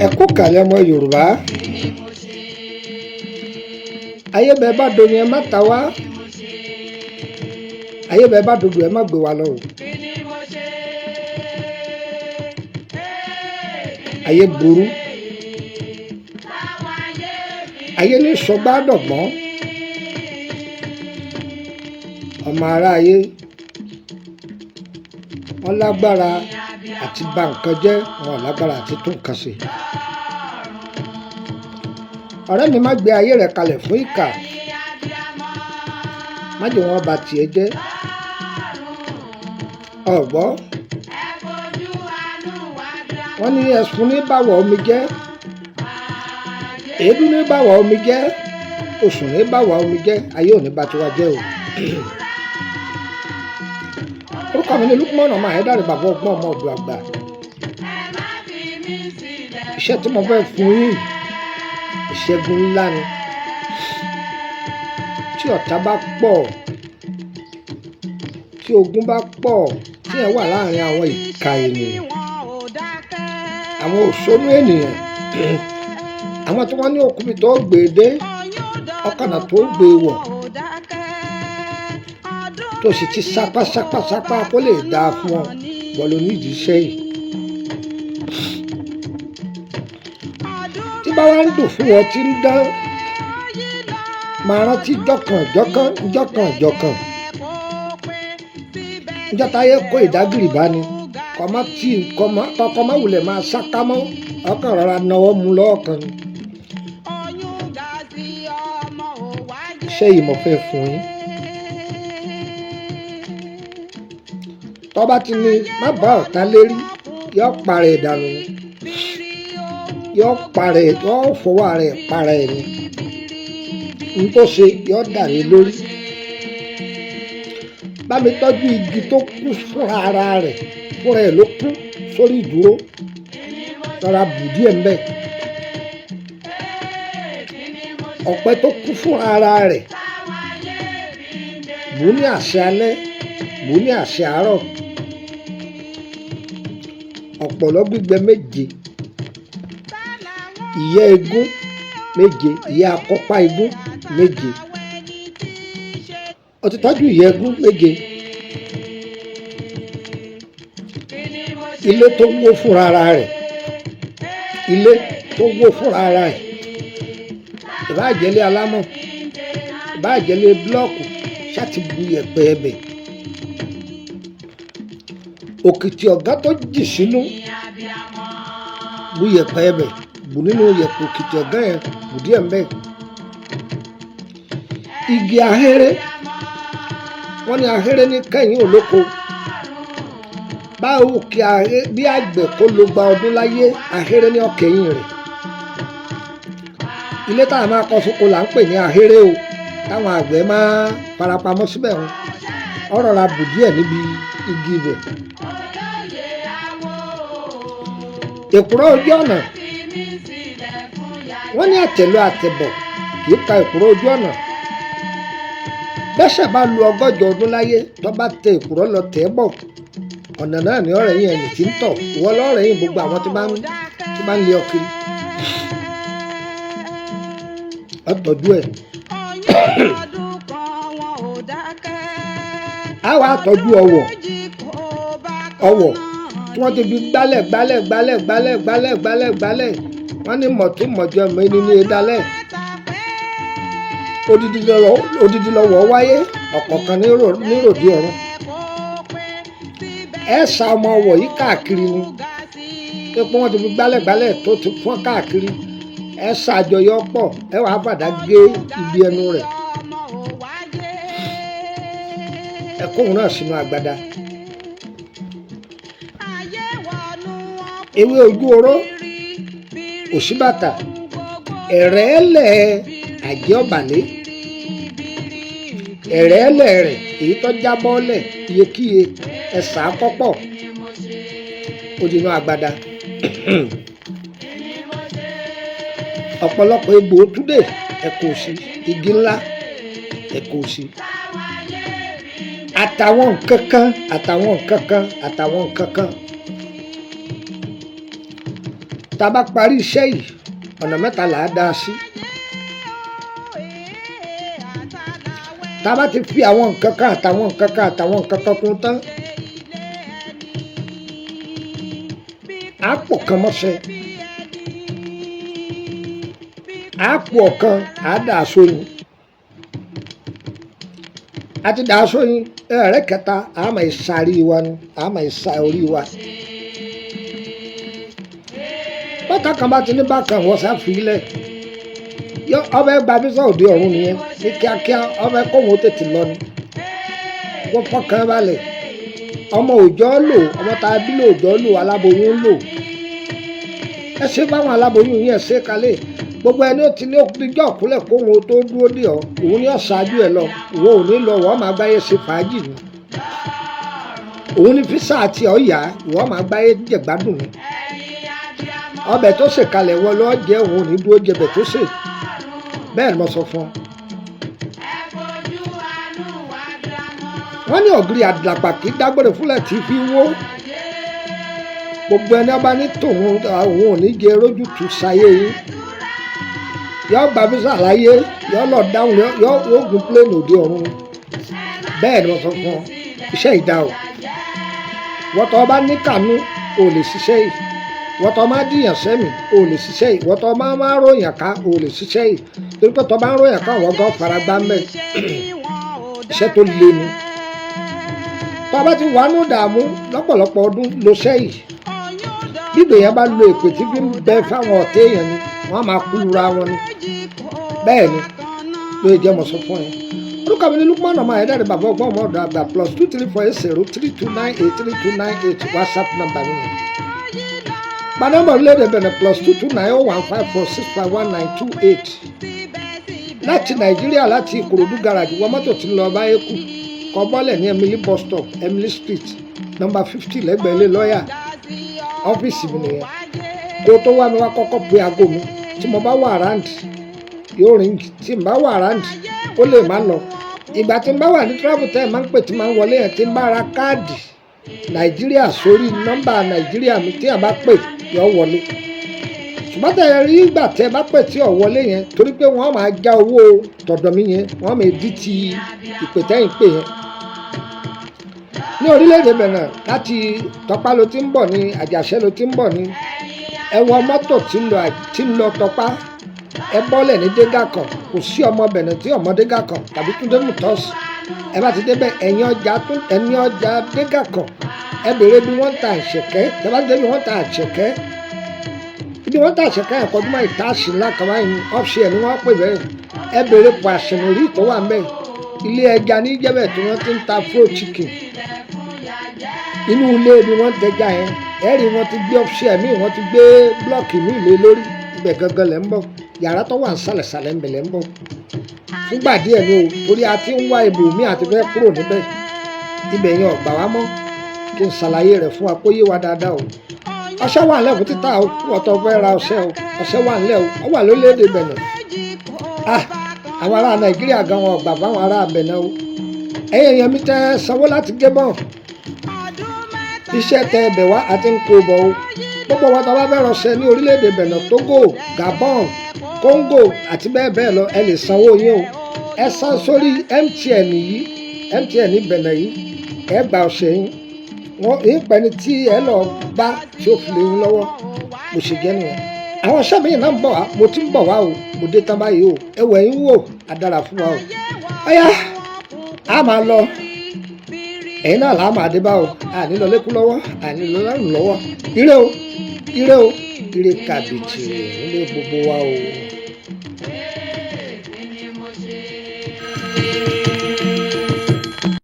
Ẹ kú kàlẹ̀ ọmọ Yorùbá. Ayé bẹ́ẹ̀ bá domi ẹ má ta wá. Ayé bẹ́ẹ̀ bá dodo ẹ má gbé wa lọ o. Ayé burú. Ayé ní sọgbà dọ̀gbọ́n. Ọmọ aráyé wọ́n lágbára àti bà nǹkan jẹ́, wọn ò lágbára àti tún nǹkan ṣe. Ọ̀rẹ́ mi, má gbé ayé rẹ̀ kalẹ̀ fún ìkà. Má jẹ́ wọn bà tiẹ̀ jẹ́. Ọ̀gbọ́ wọ́n ní ẹ̀sùn ní báwọ̀ omi jẹ́, èédú ní báwọ̀ omi jẹ́, oṣù ní báwọ̀ omi jẹ́. Ayé ò ní bà tiwa jẹ́ o. Orúkọ mi ni Lukman ọmọ Ayédáre, bàbá ọgbọ́n ọmọ ọ̀dọ̀ àgbà. Iṣẹ́ tí mo fẹ́ fún yín, ìṣẹ́gun ńlá ni. Tí ọ̀tá bá pọ̀, tí ogun bá pọ̀, tí ẹ wà láàrin àwọn ìka ènìyàn, àwọn òṣónú ènìyàn, àwọn tí wọ́n ní òkúbi tó gbé dé, ọkànà tó gbé wọ̀, tó sì ti sápá kó lè dáa fún ọ, wọ́n ló nídìí iṣẹ́ yìí. Tí bá wá ń dùn fún wọn tí ń dán, máa rántí jọ̀kan. Níjọ́ táyé kó ìdágìrì bá ní, kọ́kọ́ má wulẹ̀ máa sáká mọ́, ọkàn rọra náwó mú lọ́wọ́ kan ni. Iṣẹ́ yìí mo fẹ́ fún yín. Tọ́ba ti ní má bá ọ̀tá lérí, yọ parẹ́ ìdànù ni, yọ fọwọ́ rẹ̀ parẹ́ ẹ̀ ni. N tó ṣe yọ dàrí lórí. Bá mi tọ́jú igi tó kú fúnra ara rẹ̀, fúnra ẹ̀ ló kú sórí ìdúró, rọra bù díẹ̀ ńbẹ̀. Ọ̀pẹ tó kú fúnra ara rẹ̀, bù ní àṣẹ alẹ́, bù ní àṣẹ àárọ̀. Ọ̀pọ̀lọ́ gbígbẹ 7, ìyẹ́ igún 7, ìyẹ́ akọ́pá igún 7. Ó ti tọ́jú ìyẹ́ igún 7. Ilé tó wó fúnra ara rẹ̀, ilé tó wó fúnra ara rẹ̀, ìbáà jẹ́lé alámọ̀, ìbáà jẹ́lé búlọ́ọ̀kù, ṣáàtì bu yẹ̀pẹ̀ ẹbẹ̀. Òkìtì ọ̀gá tó jì sínú, bu yẹ̀pẹ̀ ẹbẹ̀, bù nínú yẹ̀pẹ̀ òkìtì ọ̀gá yẹn, bù díẹ̀ ńbẹ̀. Igi ahéré, wọ́n ní ahéré ní kẹ́yìn olóko. Báwo kí bí àgbẹ̀ kó ló gba ọdún láyé, ahéré ní ọ̀kẹ́yìn rẹ̀. Ilé táwọn máa kọ́ sóko là ń pè ní ahéré o, táwọn àgbẹ̀ máa farapamọ́ síbẹ̀ wọn. Ọ̀rọ̀ ra bù díẹ̀ níbi igi ibẹ̀. Èkùrọ́ ojú ọ̀nà, wọ́n ní àtẹ̀lọ àtẹ̀bọ̀ kì í ka èkùrọ́ ojú ọ̀nà. Bẹ́sẹ̀ bá lu 100 ọdún láyé, tó bá tẹ èkùrọ́ lọ tẹ̀ bọ̀, ọ̀nà náà ni ọ̀rẹ́ yìí ẹni tí ń tọ̀. Ìwọ lọ́rẹ̀ yìí gbogbo àwọn tí bá ń lé ọ kiri. Ọ̀tọ̀jú ẹ̀. A wá tọ́jú ọwọ̀ tí wọ́n ti fi gbálẹ̀. Wọ́n ní mọ̀túnmọ̀jọ mi ní edalẹ̀. Odidi lọ́wọ́ wáyé, ọ̀kọ̀ọ̀kan níròdì ọ̀run. Ẹ sa ọmọ ọwọ̀ yìí káàkiri ni. Pé wọ́n ti fi gbálẹ̀ tó ti fọ́n káàkiri. Ẹ ṣàjọyọ̀ pọ̀, ẹ wàá bàdá gé ibi ẹnu rẹ̀. Ẹ kóhun náà sínú agbada. Ewé ojú oró, òṣìbàtà, ẹ̀rẹ́lẹ̀ àjẹ́ ọ̀bàlẹ́, ẹ̀rẹ́lẹ̀ rẹ̀ èyí tó jábọ́lẹ̀ iyekíye, ẹ̀sà kọ́pọ̀, ó di inú agbada. Ọ̀pọ̀lọpọ̀ egbò túdè ẹ̀kọ́ sí, igi ńlá ẹ̀kọ́ sí. Àtàwọn nǹkan kan tá a bá parí iṣẹ́ yìí ọ̀nà mẹ́ta là á dá a sí. tá a bá ti fi àwọn nǹkan kan àtàwọn nǹkan kan àtàwọn nǹkan kan kún tán á pò kan mọ́ṣẹ́ á pò ọ̀kan á dà á sóyin àti dà á sóyin ẹ̀rẹ́ kẹta á máa ìsàrí wa ni á máa ìsà orí wa. bọ́tà kan bá ti ní bákan wọ́n sá fi lẹ̀ ọbẹ̀ gba bísọ̀ òde ọ̀run nìyẹn ní kíákíá ọbẹ̀ kóhun ó tètè lọ ni wọ́n fọkàn balẹ̀ ọmọ òòjọ́ lò ọmọ tá a bí lò òòjọ́ lò aláboyún lò ẹ ṣe báwọn aláboyún yẹn ṣe kalẹ̀ gbogbo ẹni ó ti ní òkúdíjọ́ òkúlẹ̀ kóhun tó dúró dè ọ́ òun ní ọ̀ṣáájú ẹ̀ lọ ìwọ ò ní lọ wọ́n máa gbáyé ṣe fàájì ni òun ní físà àti ọ̀yà ìwọ máa gbáyé jẹ̀gbádùn ni ọbẹ̀ tó ṣe kalẹ̀ wọ́n lọ́ọ́ jẹ́ òun ò ní dúró jẹbẹ̀ tó ṣe bẹ́ẹ̀ ni mo sọ fún ọ. wọ́n ní ọ̀gírí àdàpà kì í dágbére fúnlẹ̀ tí fi wó gbogbo ẹni ọba ní tòun òun ò ní jẹ rójú tù sáyé yín yọ gba físà láyé yọ lọ dáhùn yọ oògùn pléènì òde ọ̀run bẹ́ẹ̀ ni mo sọ fún ọ iṣẹ́ ìdá o wọ́tọ̀ ọba ní kànú ò lè ṣiṣẹ́ yìí wọ́tọ̀ máa dìyàn sẹ́mi ò lè ṣiṣẹ́ yìí wọ́tọ̀ máa ròyìn ká ò lè ṣiṣẹ́ yìí torí pé tọ́ bá ń ròyìn ká àwọn gan fara gbá mẹ́ iṣẹ́ tó le ni tọ́ bá ti wà nù dààmú lọ́pọ̀lọpọ̀ ọdún ló ṣẹ́yìí bíbè yẹn bá lo èpè tí bí ń bẹ fáwọn ọ̀tẹ̀ èèyàn ni wọ́n á máa kú lura wọn ni bẹ́ẹ̀ ni ló jẹ́ mọ̀ sọ fún yẹn orúkọ mi ní Lukman ọmọ ayédáre bàbá ọgbọ́n ọmọ ọ̀dọ̀ àgbà +234803298 WhatsApp number mi gbanamọ lédè bẹ̀rẹ̀ +2290154651928 láti Nàìjíríà láti Ìkòròdú garage wọ́n mọ́tò tí ń lọ bá eku kọ́ bọ́lẹ̀ ní Emily bus stop Emily street number 50 lẹ́gbẹ̀ẹ́ ilé lọ́ọ̀yà ọ́fíìsì mi nìyẹn kó tó wá mi wá kọ́kọ́ pe aago mi tí mo bá wà around yóò rìn tí n bá wà around ó lè má lọ ìgbà tí n bá wà ní travel time máa ń pè tí máa ń wọlé yẹn tí n bá ra káàdì Nàìjíríà sórí nọ́mbà Nàìjíríà mi tí a bá pè yọ wọlé ṣùgbọ́n tẹ̀ rí ìgbà tẹ́ bá pè tí ọ̀ wọlé yẹn torí pé wọ́n máa já owó tọ̀dọ̀ mi yẹn wọ́n máa dí ti ìpè tẹ́yìn pè yẹn ní orílẹ̀-èdè Benin láti Tọ́pá ló ti ń bọ̀ ní Àjàṣẹ́ ló ti ń bọ̀ ní ẹ wọ mọ́tò tí ń lọ Tọ́pá ẹ bọ́lẹ̀ ní dégà kan kò sí ọmọ Benin tí ọmọ dégà kan tàbí Túndé Mùtọ́sì ẹ bá ti débẹ̀ ẹ̀yìn ọjà dégà kan ẹ béèrè bí wọ́n ta àṣẹ̀kẹ́ ẹ bá ti débi wọ́n ta àṣẹ̀kẹ́ ibi wọ́n ta àṣẹ̀kẹ́ yẹn kọjú máa ìtaàṣì ńlá kan máa ń ọ́fṣì ẹ̀ ni wọ́n pè bẹ́ẹ̀ ẹ béèrè pọ̀ àṣẹ̀nìrí tó wà ńbẹ̀ ilé ẹja ní jẹ́bẹ̀ tí wọ́n ti ń ta fro chicken inú ilé ni wọ́n tẹja yẹn ẹ̀rí wọ́n ti gbé ọ́fṣì ẹ̀ míì wọ́n ti gbé blọ́ọ̀kì míì lé lórí ibẹ̀ gangan lẹ́ ń bọ̀ yàrá tó wà ń sàlẹ̀sàlẹ̀ ńbẹ̀ lẹ́ ń bọ̀ fúngbà díẹ̀ ni o torí a ti ń wá ibò míì àti fẹ́ kúrò níbẹ̀ ibẹ̀ yẹn ọ̀gbà wa mọ́ kí n ṣàlàyé rẹ̀ fún wa kó yé wa dáadáa o ọṣẹ wà nílẹ̀ fún títà o ọ̀tọ̀ fẹ́ ra ọṣẹ o ọṣẹ wà nílẹ̀ o ó wà lórílẹ̀‐èdè Benin àwọn ará Nàìjíríà gan wọn ọ̀gbà fáwọn ará Benin o ẹ̀yìn èèyàn mi tẹ́ sanwó láti Gabon iṣẹ́ tẹ ẹbẹ̀ wá àti ń kó bọ̀ o gbogbo wa tó bá fẹ́ rọṣẹ ní orílẹ̀‐èdè Benin Togo Gabon Congo àti bẹ́ẹ̀ bẹ́ẹ̀ lọ ẹ lè sanwó yín o ẹ san sórí MTN yìí MTN Benin yìí ẹ gba ọṣẹ yín wọn ìpẹni tí ẹ lọ bá tí ó fi lè yín lọ́wọ́ mo ṣe jẹ́ nìyẹn àwọn iṣẹ́ mi náà ń bọ̀ wá mo ti ń bọ̀ wá o mo dé tán báyìí o ẹ wẹ̀ yín wò á dára fún wa o ọ̀yá a máa lọ ẹ̀yin náà là á máa dé bá o àní lọ lẹ́kú lọ́wọ́ àní lọ lọ́rùn lọ́wọ́ ire o ire o ire kàbìtì nílé gbogbo wa o.